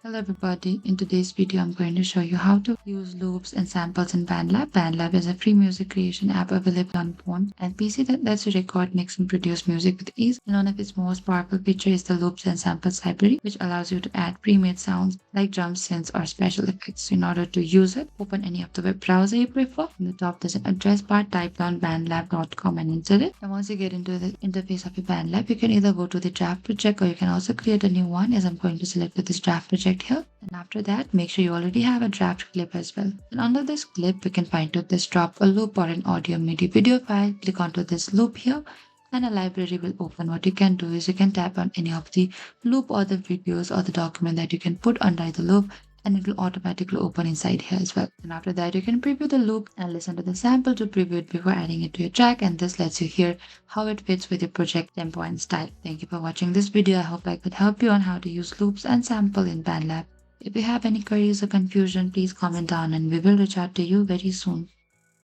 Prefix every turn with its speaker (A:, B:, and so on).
A: Hello everybody, in today's video I'm going to show you how to use loops and samples in BandLab. BandLab is a free music creation app available on phone and PC that lets you record, mix and produce music with ease. And one of its most powerful features is the loops and samples library, which allows you to add pre-made sounds like drum synths or special effects. So in order to use it, open any of the web browser you prefer. In the top there's an address bar, type down bandlab.com and enter it. And once you get into the interface of your BandLab, you can either go to the draft project or you can also create a new one, as I'm going to select this draft project here. And after that, make sure you already have a draft clip as well. And under this clip, we can find out this drop a loop or an audio MIDI video file. Click onto this loop here and a library will open. What you can do is you can tap on any of the loop or the videos or the document that you can put under the loop, and it will automatically open inside here as well. And after that, you can preview the loop and listen to the sample to preview it before adding it to your track, and this lets you hear how it fits with your project tempo and style. Thank you for watching this video. I hope I could help you on how to use loops and sample in BandLab. If you have any queries or confusion, please comment down and we will reach out to you very soon.